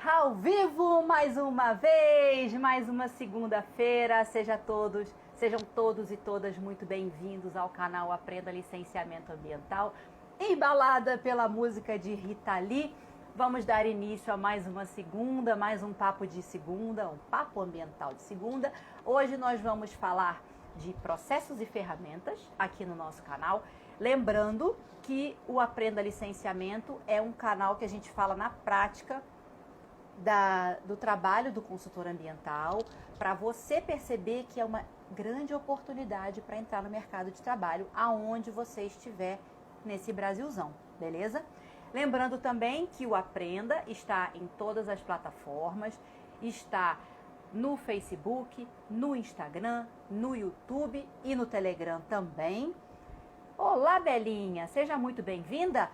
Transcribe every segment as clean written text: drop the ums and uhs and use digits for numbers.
Ao vivo mais uma vez, mais uma segunda-feira. Sejam todos e todas muito bem-vindos ao canal Aprenda Licenciamento Ambiental, embalada pela música de Rita Lee. Vamos dar início a mais uma segunda, mais um papo de segunda, um papo ambiental de segunda. Hoje nós vamos falar de processos e ferramentas aqui no nosso canal. Lembrando que o Aprenda Licenciamento é um canal que a gente fala na prática do trabalho do consultor ambiental, para você perceber que é uma grande oportunidade para entrar no mercado de trabalho aonde você estiver nesse Brasilzão, beleza? Lembrando também que o Aprenda está em todas as plataformas, está no Facebook, no Instagram, no YouTube e no Telegram também. Olá, Belinha, seja muito bem-vinda.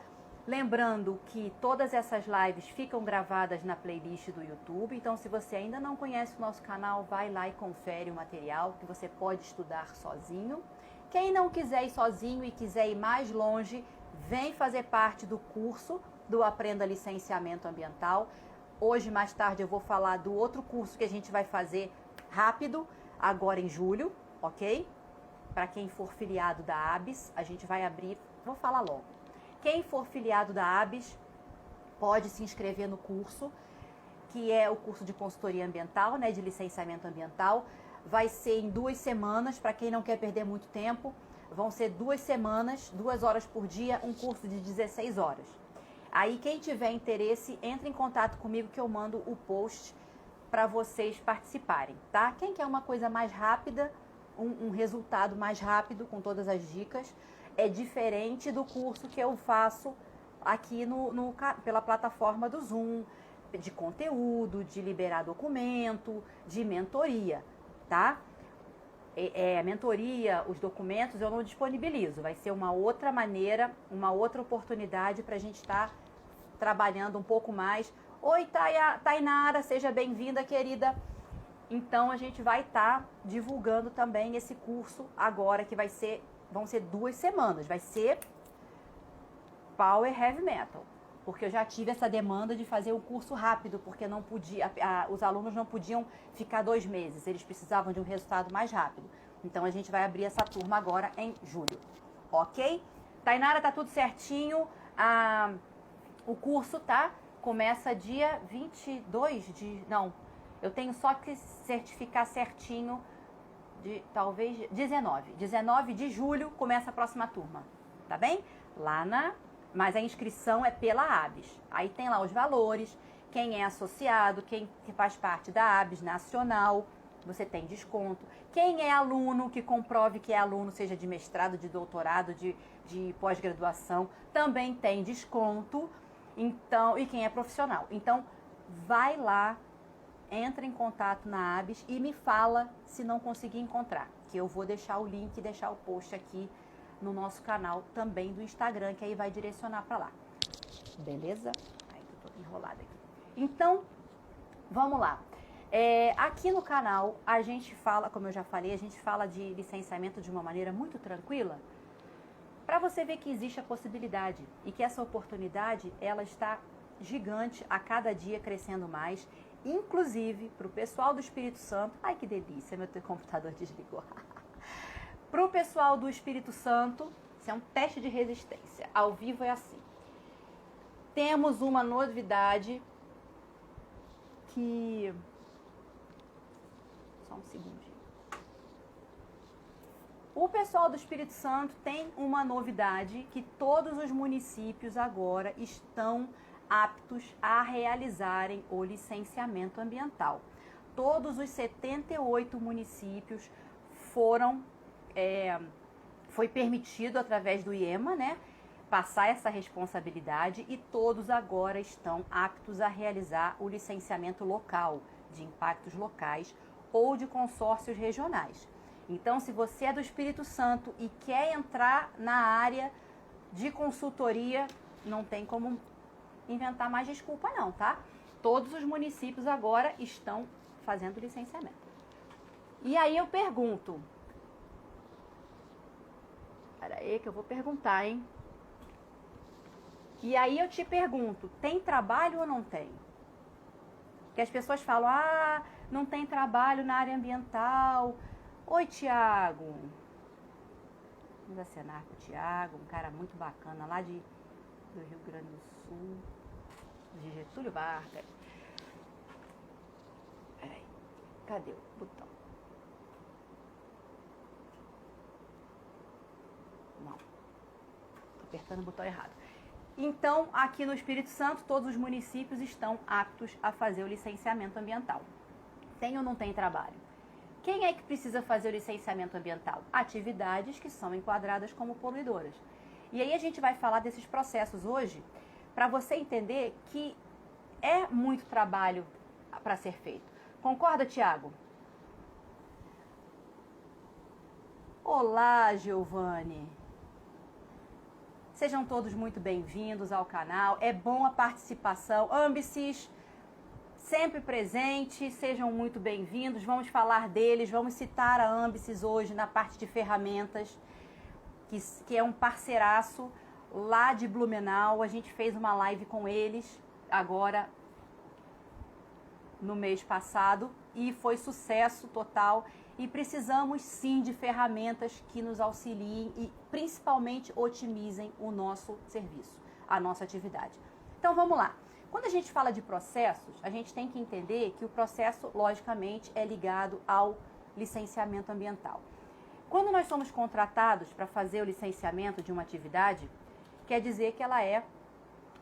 Lembrando que todas essas lives ficam gravadas na playlist do YouTube, então se você ainda não conhece o nosso canal, vai lá e confere o material que você pode estudar sozinho. Quem não quiser ir sozinho e quiser ir mais longe, vem fazer parte do curso do Aprenda Licenciamento Ambiental. Hoje, mais tarde, eu vou falar do outro curso que a gente vai fazer rápido, agora em julho, ok? Para quem for filiado da ABS, a gente vai abrir, vou falar logo. Quem for filiado da ABS pode se inscrever no curso, que é o curso de consultoria ambiental, né, de licenciamento ambiental. Vai ser em 2 semanas, para quem não quer perder muito tempo. Vão ser 2 semanas, 2 horas por dia, um curso de 16 horas. Aí quem tiver interesse, entre em contato comigo que eu mando o post para vocês participarem, tá? Quem quer uma coisa mais rápida, um resultado mais rápido com todas as dicas, é diferente do curso que eu faço aqui pela plataforma do Zoom, de conteúdo, de liberar documento, de mentoria, tá? A mentoria, os documentos eu não disponibilizo, vai ser uma outra maneira, uma outra oportunidade para a gente estar trabalhando um pouco mais. Oi, Tainara, seja bem-vinda, querida. Então a gente vai estar divulgando também esse curso agora, que vão ser 2 semanas, vai ser Power Heavy Metal, porque eu já tive essa demanda de fazer o curso rápido, porque não podia, os alunos não podiam ficar 2 meses, eles precisavam de um resultado mais rápido. Então a gente vai abrir essa turma agora em julho, ok? Tainara, tá tudo certinho, o curso começa dia 22 de... Não, eu tenho só que certificar certinho, talvez 19 de julho começa a próxima turma, tá bem? Mas a inscrição é pela ABS. Aí tem lá os valores, quem é associado, quem faz parte da ABS nacional, você tem desconto. Quem é aluno, que comprove que é aluno, seja de mestrado, de doutorado, de pós-graduação, também tem desconto. Então, e quem é profissional. Então, vai lá, entra em contato na ABS e me fala se não conseguir encontrar, que eu vou deixar o link, deixar o post aqui no nosso canal também do Instagram, que aí vai direcionar para lá. Beleza? Ai, tô toda enrolada aqui. Então, vamos lá. Aqui no canal a gente fala, como eu já falei, a gente fala de licenciamento de uma maneira muito tranquila, para você ver que existe a possibilidade e que essa oportunidade, ela está gigante, a cada dia crescendo mais, inclusive para o pessoal do Espírito Santo. Ai, que delícia, meu computador desligou. Para o pessoal do Espírito Santo, isso é um teste de resistência. Ao vivo é assim. Temos uma novidade que... Só um segundinho. O pessoal do Espírito Santo tem uma novidade, que todos os municípios agora estão aptos a realizarem o licenciamento ambiental. Todos os 78 municípios foi permitido através do IEMA, né, passar essa responsabilidade, e todos agora estão aptos a realizar o licenciamento local, de impactos locais ou de consórcios regionais. Então, se você é do Espírito Santo e quer entrar na área de consultoria, não tem como inventar mais desculpa não, tá? Todos os municípios agora estão fazendo licenciamento. E aí eu pergunto... Espera aí que eu vou perguntar, hein? E aí eu te pergunto, tem trabalho ou não tem? Porque as pessoas falam, não tem trabalho na área ambiental. Oi, Tiago. Vamos acenar com o Tiago, um cara muito bacana lá do Rio Grande do Sul, de Getúlio Vargas. Peraí, cadê o botão? Não, tô apertando o botão errado. Então, aqui no Espírito Santo, todos os municípios estão aptos a fazer o licenciamento ambiental. Tem ou não tem trabalho? Quem é que precisa fazer o licenciamento ambiental? Atividades que são enquadradas como poluidoras. E aí a gente vai falar desses processos hoje, para você entender que é muito trabalho para ser feito. Concorda, Tiago? Olá, Giovanni. Sejam todos muito bem-vindos ao canal. É bom a participação. Ambicis, sempre presente, sejam muito bem-vindos. Vamos falar deles, vamos citar a Ambicis hoje na parte de ferramentas, que é um parceiraço lá de Blumenau. A gente fez uma live com eles agora no mês passado e foi sucesso total. E precisamos sim de ferramentas que nos auxiliem e principalmente otimizem o nosso serviço, a nossa atividade. Então vamos lá. Quando a gente fala de processos, a gente tem que entender que o processo, logicamente, é ligado ao licenciamento ambiental. Quando nós somos contratados para fazer o licenciamento de uma atividade, quer dizer que ela é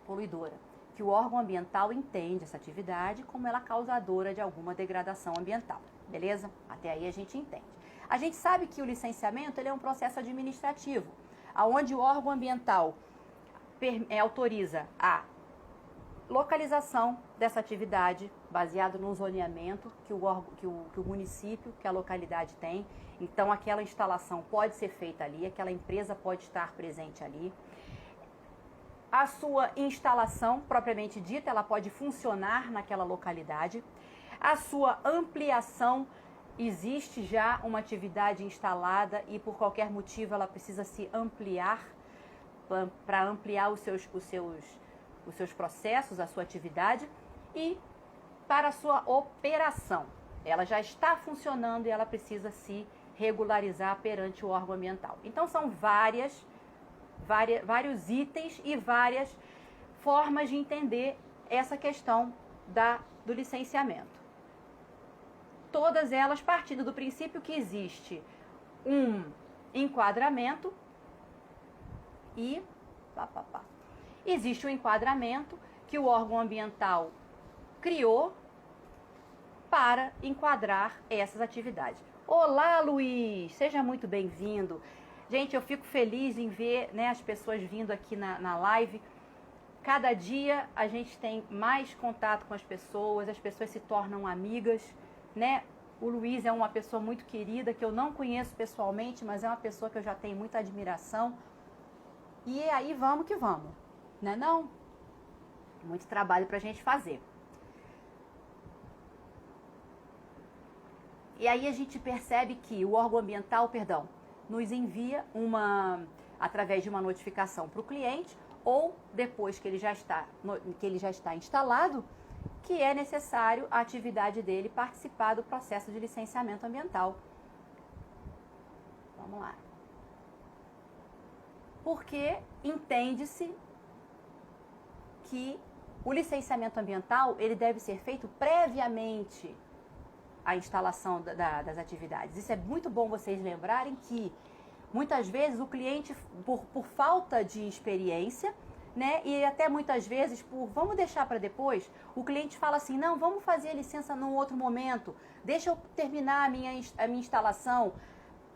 poluidora, que o órgão ambiental entende essa atividade como ela causadora de alguma degradação ambiental. Beleza? Até aí a gente entende. A gente sabe que o licenciamento ele é um processo administrativo, onde o órgão ambiental autoriza a localização dessa atividade baseado no zoneamento que o município, que a localidade tem. Então aquela instalação pode ser feita ali, aquela empresa pode estar presente ali. A sua instalação, propriamente dita, ela pode funcionar naquela localidade. A sua ampliação, existe já uma atividade instalada e por qualquer motivo ela precisa se ampliar para ampliar os seus processos, a sua atividade, e para a sua operação. Ela já está funcionando e ela precisa se regularizar perante o órgão ambiental. Então são vários itens e várias formas de entender essa questão do licenciamento. Todas elas partindo do princípio que existe um enquadramento e existe um enquadramento que o órgão ambiental criou para enquadrar essas atividades. Olá, Luiz! Seja muito bem-vindo. Gente, eu fico feliz em ver, né, as pessoas vindo aqui na live. Cada dia a gente tem mais contato com as pessoas se tornam amigas, né? O Luiz é uma pessoa muito querida, que eu não conheço pessoalmente, mas é uma pessoa que eu já tenho muita admiração. E aí vamos que vamos, né não? Muito trabalho pra gente fazer. E aí a gente percebe que o órgão ambiental, nos envia através de uma notificação para o cliente, ou depois que ele já está instalado, que é necessário a atividade dele participar do processo de licenciamento ambiental. Vamos lá. Porque entende-se que o licenciamento ambiental ele deve ser feito previamente à instalação das atividades. Isso é muito bom vocês lembrarem que muitas vezes o cliente, por falta de experiência, né, e até muitas vezes vamos deixar para depois, o cliente fala assim, não, vamos fazer a licença num outro momento, deixa eu terminar a minha instalação,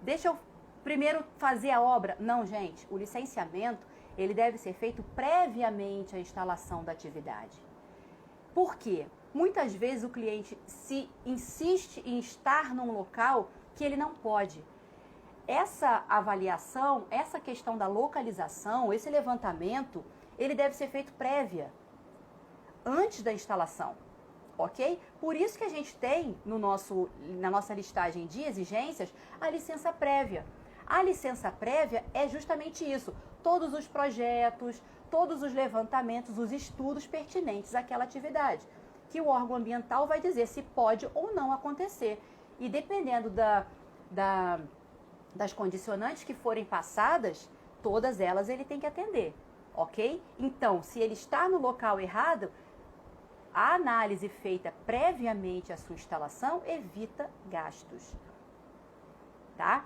deixa eu primeiro fazer a obra. Não, gente, o licenciamento ele deve ser feito previamente à instalação da atividade. Por quê? Muitas vezes o cliente se insiste em estar num local que ele não pode. Essa avaliação, essa questão da localização, esse levantamento, ele deve ser feito prévia, antes da instalação, ok? Por isso que a gente tem na nossa listagem de exigências a licença prévia. A licença prévia é justamente isso, todos os projetos, todos os levantamentos, os estudos pertinentes àquela atividade. que o órgão ambiental vai dizer se pode ou não acontecer. E dependendo das condicionantes que forem passadas, todas elas ele tem que atender, ok? Então, se ele está no local errado, a análise feita previamente à sua instalação evita gastos, tá?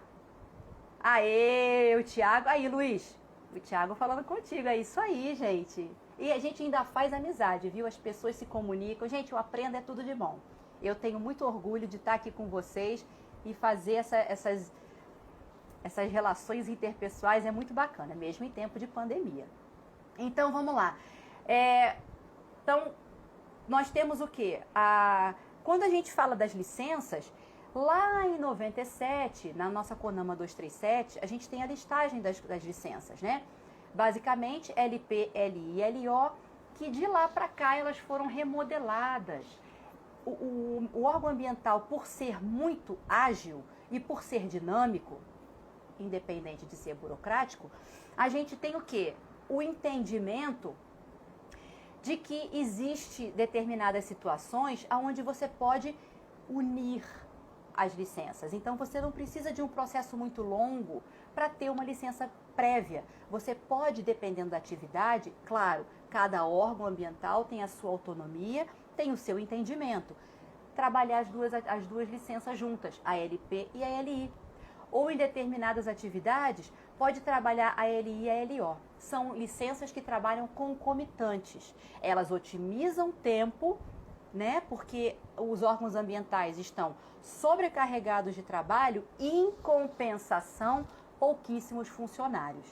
Aê, o Thiago, aí Luiz, o Thiago falando contigo, é isso aí, gente. E a gente ainda faz amizade, viu? As pessoas se comunicam. Gente, o Aprenda é tudo de bom. Eu tenho muito orgulho de estar aqui com vocês e fazer essas relações interpessoais, é muito bacana, mesmo em tempo de pandemia. Então, vamos lá. Então, nós temos o quê? Quando a gente fala das licenças, lá em 97, na nossa CONAMA 237, a gente tem a listagem das licenças, né? Basicamente, LP, LI e LO, que de lá para cá elas foram remodeladas. O órgão ambiental, por ser muito ágil e por ser dinâmico, independente de ser burocrático, a gente tem o quê? O entendimento de que existe determinadas situações onde você pode unir as licenças. Então, você não precisa de um processo muito longo para ter uma licença prévia. Você pode, dependendo da atividade, claro, cada órgão ambiental tem a sua autonomia, tem o seu entendimento, trabalhar as duas licenças juntas, a LP e a LI. Ou em determinadas atividades, pode trabalhar a LI e a LO. São licenças que trabalham concomitantes. Elas otimizam tempo, né? Porque os órgãos ambientais estão sobrecarregados de trabalho e, em compensação, pouquíssimos funcionários.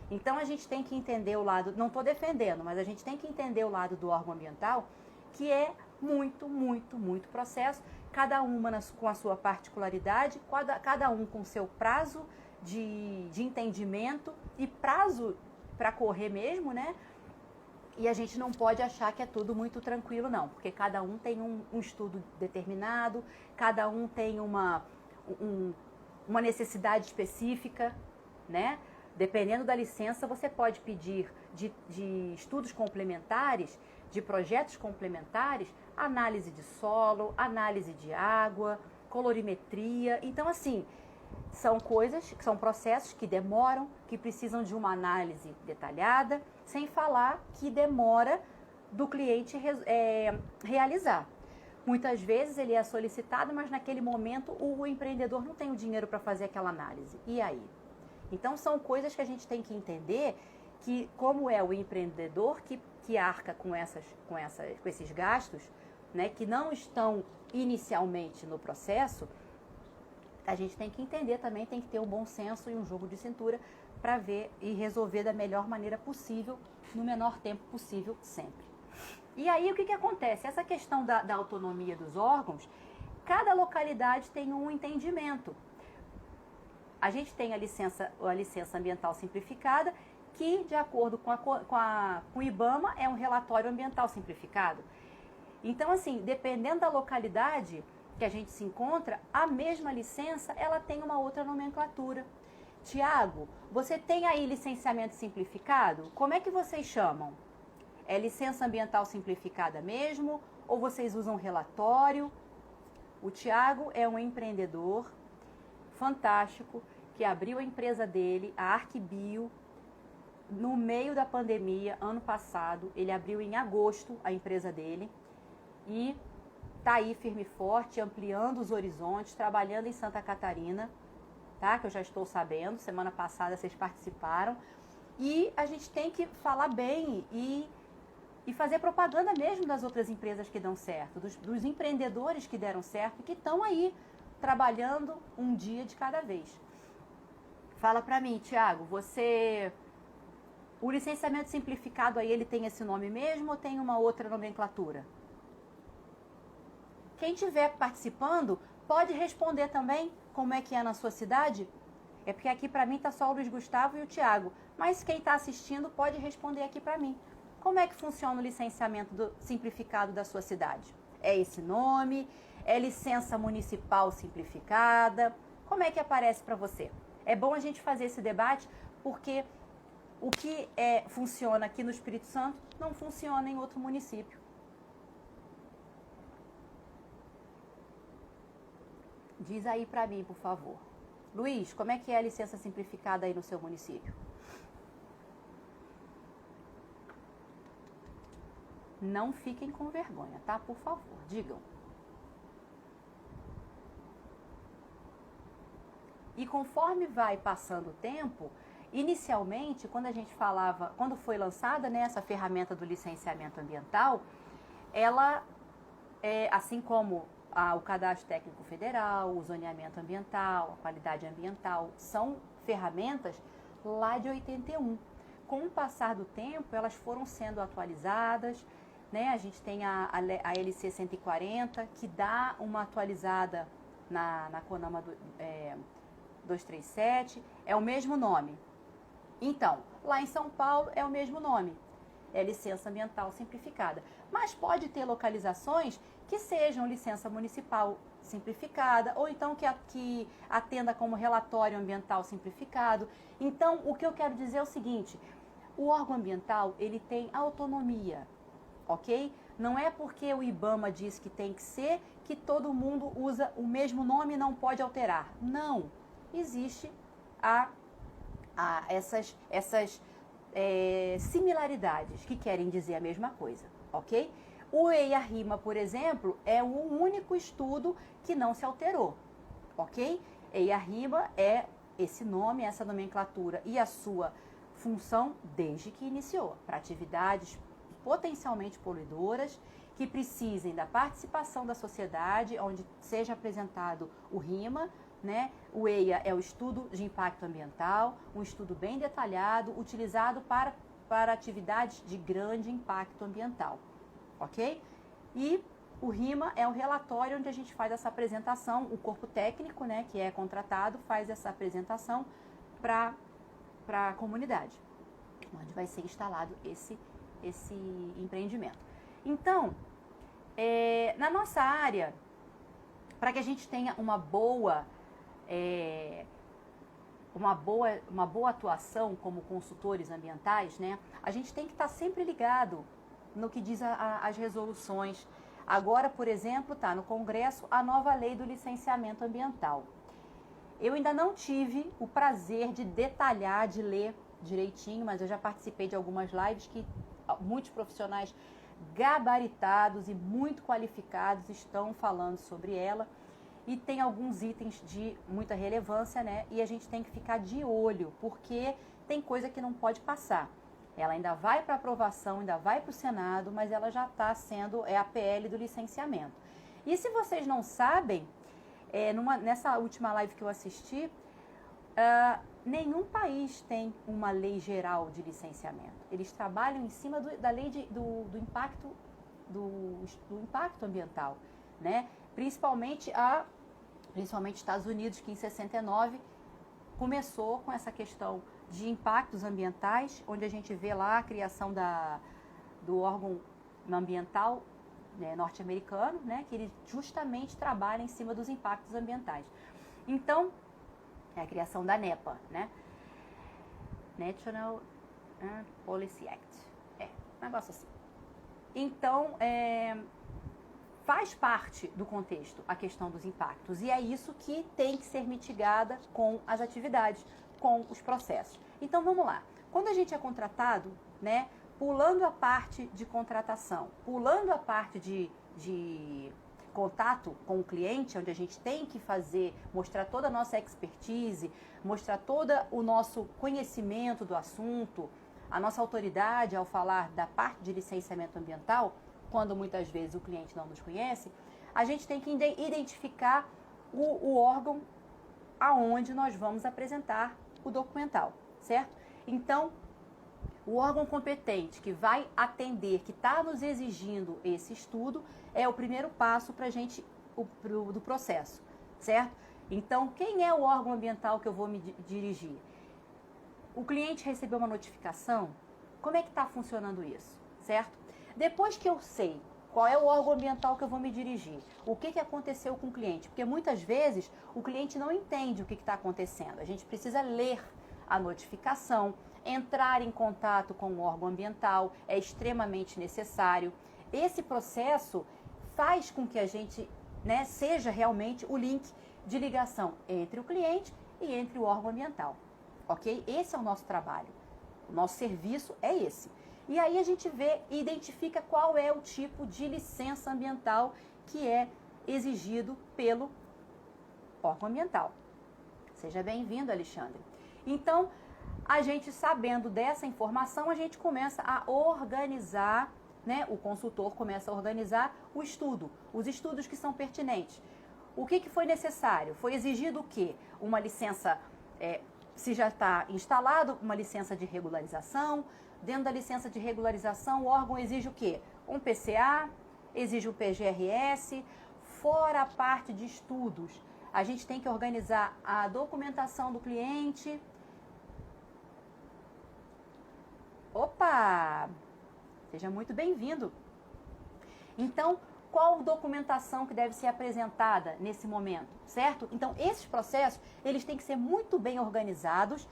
Então, a gente tem que entender o lado, não estou defendendo, mas a gente tem que entender o lado do órgão ambiental, que é muito processo, cada uma com a sua particularidade, cada um com seu prazo de entendimento e prazo para correr mesmo, né? E a gente não pode achar que é tudo muito tranquilo, não, porque cada um tem um estudo determinado, cada um tem uma necessidade específica, né? Dependendo da licença, você pode pedir de estudos complementares, de projetos complementares, análise de solo, análise de água, colorimetria. Então, assim, são processos que demoram, que precisam de uma análise detalhada, sem falar que demora do cliente realizar. Muitas vezes ele é solicitado, mas naquele momento o empreendedor não tem o dinheiro para fazer aquela análise. E aí? Então, são coisas que a gente tem que entender, que como é o empreendedor que arca com esses gastos, né, que não estão inicialmente no processo, a gente tem que entender também, tem que ter um bom senso e um jogo de cintura para ver e resolver da melhor maneira possível, no menor tempo possível, sempre. E aí, o que acontece? Essa questão da autonomia dos órgãos, cada localidade tem um entendimento. A gente tem a licença ambiental simplificada, que, de acordo com o IBAMA, é um relatório ambiental simplificado. Então, assim, dependendo da localidade que a gente se encontra, a mesma licença, ela tem uma outra nomenclatura. Tiago, você tem aí licenciamento simplificado? Como é que vocês chamam? É licença ambiental simplificada mesmo? Ou vocês usam relatório? O Tiago é um empreendedor fantástico, que abriu a empresa dele, a Arquibio, no meio da pandemia, ano passado. Ele abriu em agosto a empresa dele e está aí firme e forte, ampliando os horizontes, trabalhando em Santa Catarina, tá? Que eu já estou sabendo, semana passada vocês participaram. E a gente tem que falar bem e fazer propaganda mesmo das outras empresas que dão certo, dos empreendedores que deram certo, que estão aí trabalhando um dia de cada vez. Fala pra mim, Tiago, o licenciamento simplificado aí, ele tem esse nome mesmo ou tem uma outra nomenclatura? Quem estiver participando, pode responder também como é que é na sua cidade? É porque aqui pra mim tá só o Luiz Gustavo e o Tiago, mas quem tá assistindo pode responder aqui pra mim. Como é que funciona o licenciamento simplificado da sua cidade? É esse nome? É licença municipal simplificada? Como é que aparece para você? É bom a gente fazer esse debate, porque o que funciona aqui no Espírito Santo não funciona em outro município. Diz aí para mim, por favor. Luiz, como é que é a licença simplificada aí no seu município? Não fiquem com vergonha, tá? Por favor, digam. E conforme vai passando o tempo, inicialmente, quando a gente falava, quando foi lançada, né, essa ferramenta do licenciamento ambiental, ela, assim como o Cadastro Técnico Federal, o zoneamento ambiental, a qualidade ambiental, são ferramentas lá de 81. Com o passar do tempo, elas foram sendo atualizadas, né? A gente tem a LC 140, que dá uma atualizada na CONAMA 237, é o mesmo nome. Então, lá em São Paulo é o mesmo nome, é licença ambiental simplificada. Mas pode ter localizações que sejam licença municipal simplificada, ou então que atenda como relatório ambiental simplificado. Então, o que eu quero dizer é o seguinte, o órgão ambiental, ele tem autonomia, ok? Não é porque o IBAMA diz que tem que ser, que todo mundo usa o mesmo nome e não pode alterar. Não. Existe essas similaridades que querem dizer a mesma coisa, ok? O EIA-RIMA, por exemplo, é o único estudo que não se alterou, ok? EIA-RIMA é esse nome, essa nomenclatura e a sua função desde que iniciou, para atividades potencialmente poluidoras que precisem da participação da sociedade, onde seja apresentado o RIMA, né? O EIA é o estudo de impacto ambiental, um estudo bem detalhado, utilizado para atividades de grande impacto ambiental, ok? E o RIMA é o relatório onde a gente faz essa apresentação, o corpo técnico, né, que é contratado, faz essa apresentação para a comunidade, onde vai ser instalado esse empreendimento. Então, na nossa área, para que a gente tenha uma boa atuação como consultores ambientais, né, a gente tem que estar sempre ligado no que diz as resoluções. Agora, por exemplo, está no Congresso a nova lei do licenciamento ambiental. Eu ainda não tive o prazer de detalhar, de ler direitinho, mas eu já participei de algumas lives que muitos profissionais gabaritados e muito qualificados estão falando sobre ela. E tem alguns itens de muita relevância, né? E a gente tem que ficar de olho, porque tem coisa que não pode passar. Ela ainda vai para aprovação, ainda vai para o Senado, mas ela já está sendo, a PL do licenciamento. E se vocês não sabem, nessa última live que eu assisti, nenhum país tem uma lei geral de licenciamento. Eles trabalham em cima da lei do impacto ambiental, né? Principalmente Estados Unidos, que em 69 começou com essa questão de impactos ambientais, onde a gente vê lá a criação do órgão ambiental, né, norte-americano, né, que ele justamente trabalha em cima dos impactos ambientais. Então, é a criação da NEPA, né? National Policy Act. Um negócio assim. Então, faz parte do contexto a questão dos impactos e é isso que tem que ser mitigada com as atividades, com os processos. Então vamos lá, quando a gente é contratado, né, pulando a parte de contratação, pulando a parte de contato com o cliente, onde a gente tem que mostrar toda a nossa expertise, mostrar todo o nosso conhecimento do assunto, a nossa autoridade ao falar da parte de licenciamento ambiental, quando muitas vezes o cliente não nos conhece, a gente tem que identificar o órgão aonde nós vamos apresentar o documental, certo? Então, o órgão competente que vai atender, que está nos exigindo esse estudo, é o primeiro passo para a gente, do processo, certo? Então, quem é o órgão ambiental que eu vou me dirigir? O cliente recebeu uma notificação, como é que está funcionando isso, certo? Depois que eu sei qual é o órgão ambiental que eu vou me dirigir, o que aconteceu com o cliente, porque muitas vezes o cliente não entende o que está acontecendo. A gente precisa ler a notificação, entrar em contato com o órgão ambiental, é extremamente necessário. Esse processo faz com que a gente, né, seja realmente o link de ligação entre o cliente e entre o órgão ambiental, ok? Esse é o nosso trabalho, o nosso serviço é esse. E aí a gente vê e identifica qual é o tipo de licença ambiental que é exigido pelo órgão ambiental. Seja bem-vindo, Alexandre. Então, a gente sabendo dessa informação, a gente começa a organizar, né? O consultor começa a organizar o estudo, os estudos que são pertinentes. O que foi necessário? Foi exigido o quê? Uma licença, se já está instalado, uma licença de regularização. Dentro da licença de regularização, o órgão exige o quê? Um PCA, exige um PGRS, fora a parte de estudos. A gente tem que organizar a documentação do cliente. Opa! Seja muito bem-vindo. Então, qual documentação que deve ser apresentada nesse momento, certo? Então, esses processos, eles têm que ser muito bem organizados.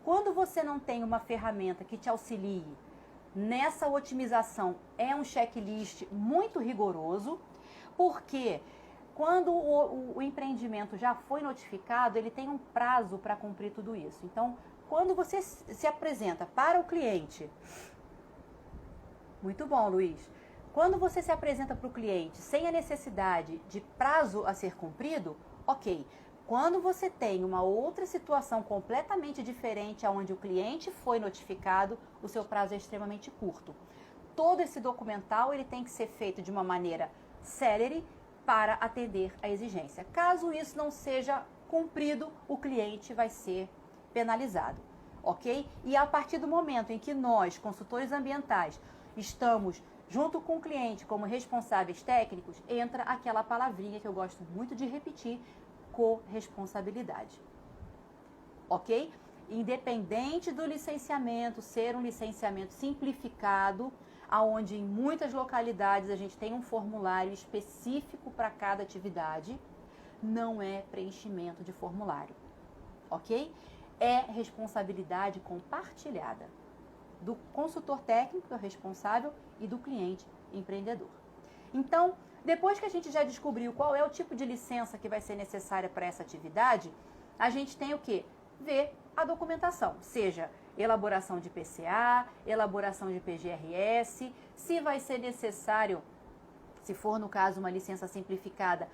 Quando você não tem uma ferramenta que te auxilie nessa otimização, é um checklist muito rigoroso, porque quando o empreendimento já foi notificado, ele tem um prazo para cumprir tudo isso. Então, quando você se apresenta para o cliente... Muito bom, Luiz. Quando você se apresenta para o cliente sem a necessidade de prazo a ser cumprido, ok. Quando você tem uma outra situação completamente diferente, onde o cliente foi notificado, o seu prazo é extremamente curto. Todo esse documental ele tem que ser feito de uma maneira célere para atender a exigência. Caso isso não seja cumprido, o cliente vai ser penalizado, ok? E a partir do momento em que nós, consultores ambientais, estamos junto com o cliente como responsáveis técnicos, entra aquela palavrinha que eu gosto muito de repetir, corresponsabilidade, ok? Independente do licenciamento ser um licenciamento simplificado, aonde em muitas localidades a gente tem um formulário específico para cada atividade, não é preenchimento de formulário, ok? É responsabilidade compartilhada do consultor técnico, que é o responsável, e do cliente empreendedor. Então, depois que a gente já descobriu qual é o tipo de licença que vai ser necessária para essa atividade, a gente tem o quê? Ver a documentação, seja elaboração de PCA, elaboração de PGRS, se vai ser necessário, se for no caso uma licença simplificada,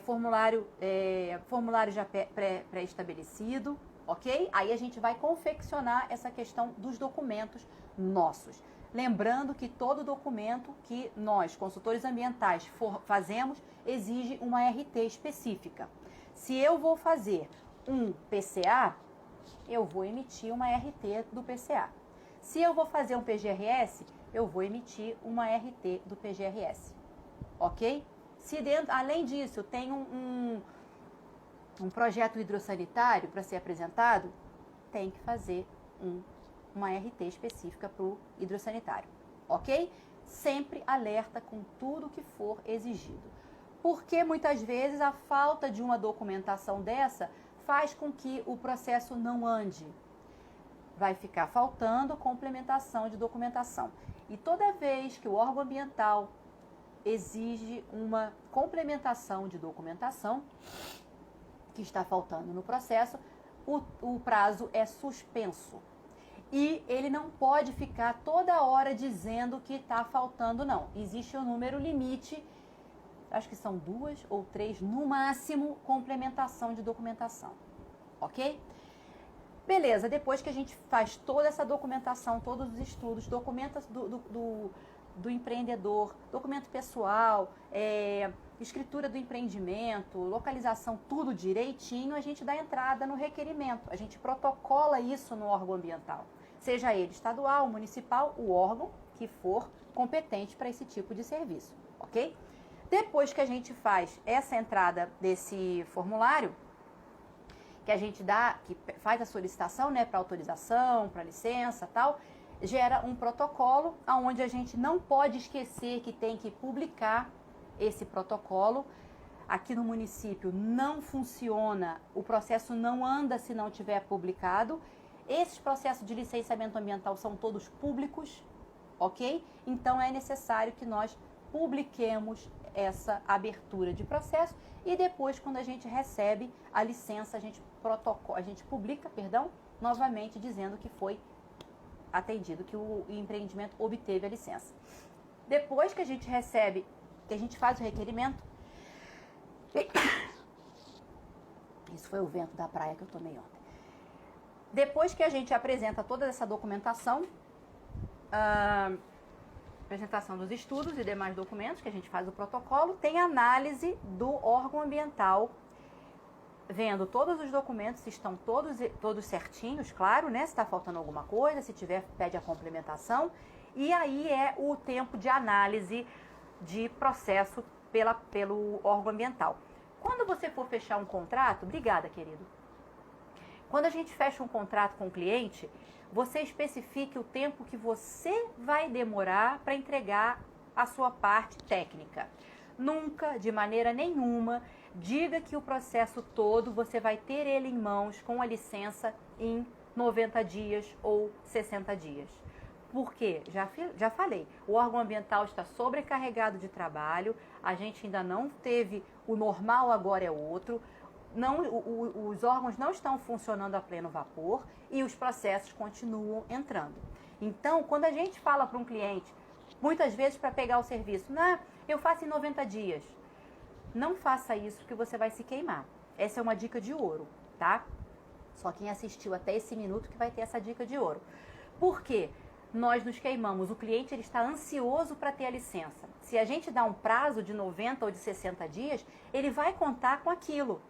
formulário já pré-estabelecido, ok? Aí a gente vai confeccionar essa questão dos documentos nossos. Lembrando que todo documento que nós, consultores ambientais, fazemos, exige uma RT específica. Se eu vou fazer um PCA, eu vou emitir uma RT do PCA. Se eu vou fazer um PGRS, eu vou emitir uma RT do PGRS, ok? Se dentro, além disso, tem um projeto hidrossanitário para ser apresentado, tem que fazer uma RT específica para o hidrossanitário, ok? Sempre alerta com tudo que for exigido. Porque muitas vezes a falta de uma documentação dessa faz com que o processo não ande. Vai ficar faltando complementação de documentação. E toda vez que o órgão ambiental exige uma complementação de documentação que está faltando no processo, o prazo é suspenso. E ele não pode ficar toda hora dizendo que está faltando, não. Existe um número limite, acho que são 2 ou 3, no máximo, complementação de documentação, ok? Beleza, depois que a gente faz toda essa documentação, todos os estudos, documentos do empreendedor, documento pessoal, escritura do empreendimento, localização, tudo direitinho, a gente dá entrada no requerimento. A gente protocola isso no órgão ambiental. Seja ele estadual, municipal, o órgão que for competente para esse tipo de serviço, ok? Depois que a gente faz essa entrada desse formulário, que a gente que faz a solicitação, né, para autorização, para licença, tal, gera um protocolo, onde a gente não pode esquecer que tem que publicar esse protocolo. Aqui no município não funciona, o processo não anda se não tiver publicado. Esses processos de licenciamento ambiental são todos públicos, ok? Então é necessário que nós publiquemos essa abertura de processo e depois, quando a gente recebe a licença, a gente publica, novamente dizendo que foi atendido, que o empreendimento obteve a licença. Depois que a gente recebe, que a gente faz o requerimento, isso foi o vento da praia que eu tomei ontem. Depois que a gente apresenta toda essa documentação, apresentação dos estudos e demais documentos, que a gente faz o protocolo, tem análise do órgão ambiental, vendo todos os documentos, se estão todos certinhos, claro, né? Se está faltando alguma coisa, se tiver, pede a complementação. E aí é o tempo de análise de processo pelo órgão ambiental. Quando você for fechar um contrato, obrigada, querido. Quando a gente fecha um contrato com o cliente, você especifique o tempo que você vai demorar para entregar a sua parte técnica. Nunca, de maneira nenhuma, diga que o processo todo você vai ter ele em mãos com a licença em 90 dias ou 60 dias. Por quê? Já falei, o órgão ambiental está sobrecarregado de trabalho, a gente ainda não teve, o normal agora é outro, os órgãos não estão funcionando a pleno vapor e os processos continuam entrando. Então, quando a gente fala para um cliente, muitas vezes para pegar o serviço, eu faço em 90 dias. Não faça isso que você vai se queimar. Essa é uma dica de ouro, tá? Só quem assistiu até esse minuto que vai ter essa dica de ouro. Por quê? Nós nos queimamos. O cliente ele está ansioso para ter a licença. Se a gente dá um prazo de 90 ou de 60 dias, ele vai contar com aquilo.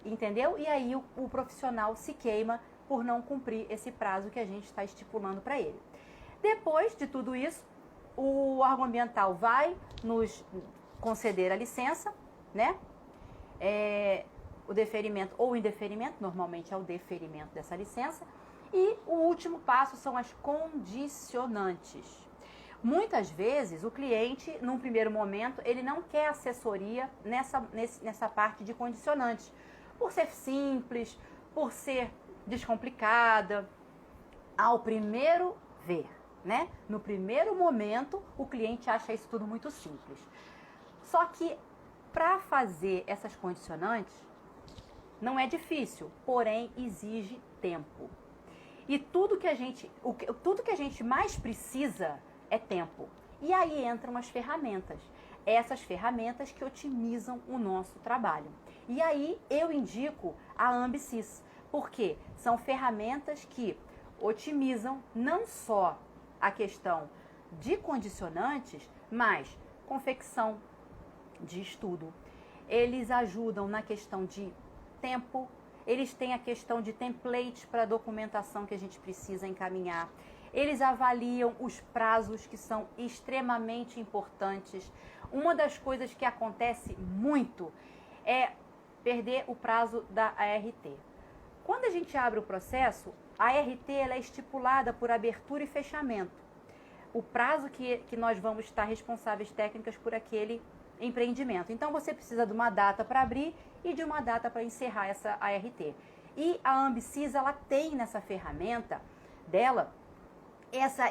Entendeu? E aí o profissional se queima por não cumprir esse prazo que a gente está estipulando para ele. Depois de tudo isso, o órgão ambiental vai nos conceder a licença, né? O deferimento ou o indeferimento, normalmente é o deferimento dessa licença. E o último passo são as condicionantes. Muitas vezes o cliente, num primeiro momento, ele não quer assessoria nessa parte de condicionantes. Por ser simples, por ser descomplicada, ao primeiro ver, né? No primeiro momento, o cliente acha isso tudo muito simples. Só que para fazer essas condicionantes não é difícil, porém exige tempo. E tudo que a gente mais precisa é tempo. E aí entram as ferramentas. Essas ferramentas que otimizam o nosso trabalho. E aí eu indico a AmbiSys, porque são ferramentas que otimizam não só a questão de condicionantes, mas confecção de estudo. Eles ajudam na questão de tempo, eles têm a questão de templates para a documentação que a gente precisa encaminhar. Eles avaliam os prazos que são extremamente importantes. Uma das coisas que acontece muito é perder o prazo da ART. Quando a gente abre o processo, a ART ela é estipulada por abertura e fechamento. O prazo que nós vamos estar responsáveis técnicas por aquele empreendimento. Então você precisa de uma data para abrir e de uma data para encerrar essa ART. E a AmbiSys ela tem nessa ferramenta dela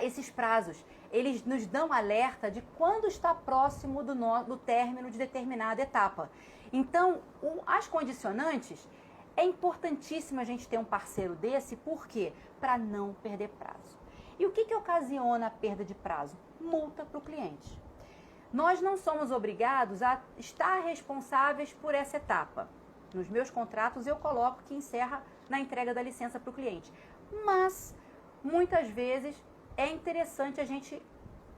esses prazos. Eles nos dão alerta de quando está próximo do término de determinada etapa. Então, as condicionantes, é importantíssimo a gente ter um parceiro desse, por quê? Para não perder prazo. E o que ocasiona a perda de prazo? Multa para o cliente. Nós não somos obrigados a estar responsáveis por essa etapa. Nos meus contratos eu coloco que encerra na entrega da licença para o cliente. Mas, muitas vezes, é interessante a gente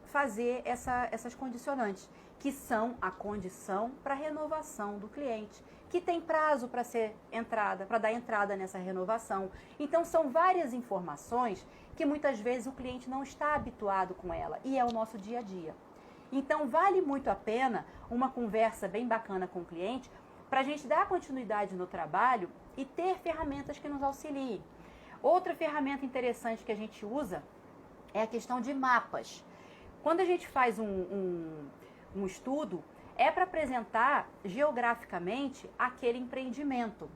fazer essas condicionantes, que são a condição para renovação do cliente, que tem prazo para dar entrada nessa renovação. Então, são várias informações que muitas vezes o cliente não está habituado com ela, e é o nosso dia a dia. Então, vale muito a pena uma conversa bem bacana com o cliente para a gente dar continuidade no trabalho e ter ferramentas que nos auxiliem. Outra ferramenta interessante que a gente usa é a questão de mapas. Quando a gente faz um estudo, é para apresentar geograficamente aquele empreendimento.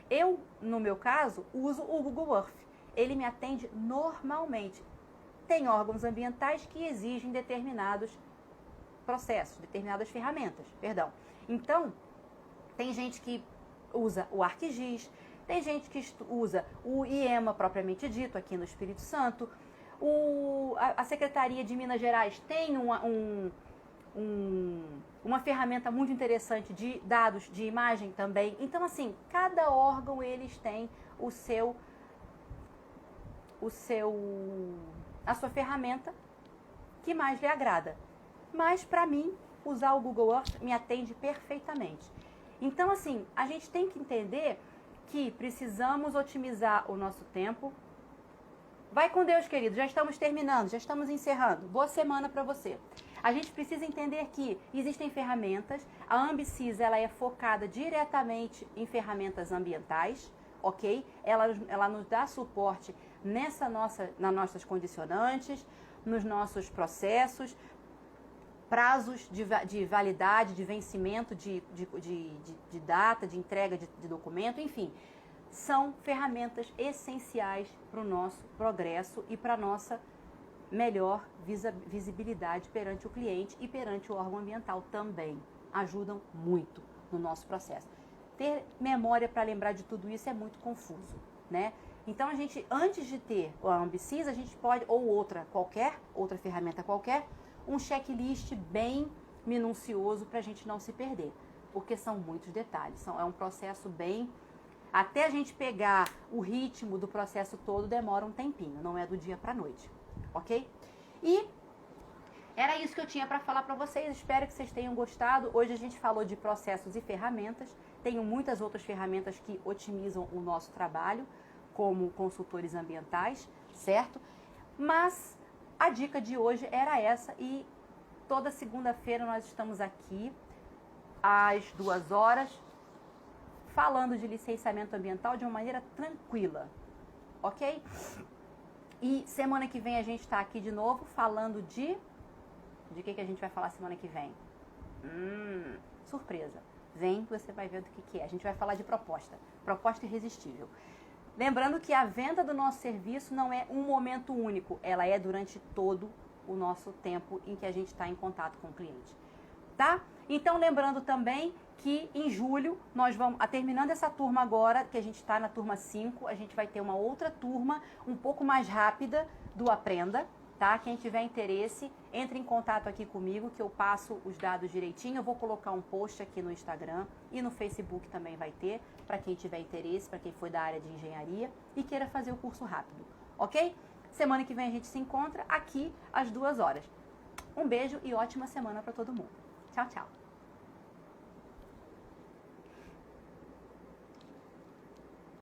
Eu, no meu caso, uso o Google Earth. Ele me atende normalmente. Tem órgãos ambientais que exigem determinados processos, determinadas ferramentas, perdão. Então, tem gente que usa o ArcGIS, tem gente que usa o IEMA propriamente dito aqui no Espírito Santo. A Secretaria de Minas Gerais tem uma ferramenta muito interessante de dados de imagem também. Então, assim, cada órgão eles têm a sua ferramenta que mais lhe agrada. Mas, para mim, usar o Google Earth me atende perfeitamente. Então, assim, a gente tem que entender que precisamos otimizar o nosso tempo. Vai com Deus, querido. Já estamos terminando, já estamos encerrando. Boa semana para você. A gente precisa entender que existem ferramentas. A AmbiCIS, ela é focada diretamente em ferramentas ambientais, ok? Ela nos dá suporte nas nossas condicionantes, nos nossos processos, prazos de validade, de vencimento de data, de entrega de documento, enfim. São ferramentas essenciais para o nosso progresso e para a nossa melhor visibilidade perante o cliente e perante o órgão ambiental também. Ajudam muito no nosso processo. Ter memória para lembrar de tudo isso é muito confuso, né? Então, a gente, antes de ter a AmbiCIS, a gente pode, ou outra ferramenta qualquer, um checklist bem minucioso para a gente não se perder, porque são muitos detalhes. É um processo bem... Até a gente pegar o ritmo do processo todo demora um tempinho, não é do dia para a noite, ok? E era isso que eu tinha para falar para vocês, espero que vocês tenham gostado. Hoje a gente falou de processos e ferramentas, tenho muitas outras ferramentas que otimizam o nosso trabalho, como consultores ambientais, certo? Mas a dica de hoje era essa e toda segunda-feira nós estamos aqui às 2 horas, falando de licenciamento ambiental de uma maneira tranquila, ok? E semana que vem a gente está aqui de novo falando de que a gente vai falar semana que vem? Surpresa. Vem que você vai ver do que é. A gente vai falar de proposta irresistível. Lembrando que a venda do nosso serviço não é um momento único, ela é durante todo o nosso tempo em que a gente está em contato com o cliente, tá? Então, lembrando também que em julho, nós vamos, terminando essa turma agora, que a gente está na turma 5, a gente vai ter uma outra turma um pouco mais rápida do Aprenda, tá? Quem tiver interesse, entre em contato aqui comigo, que eu passo os dados direitinho. Eu vou colocar um post aqui no Instagram e no Facebook também vai ter, para quem tiver interesse, para quem for da área de engenharia e queira fazer o curso rápido, ok? Semana que vem a gente se encontra aqui às 2 horas. Um beijo e ótima semana para todo mundo. Tchau, tchau.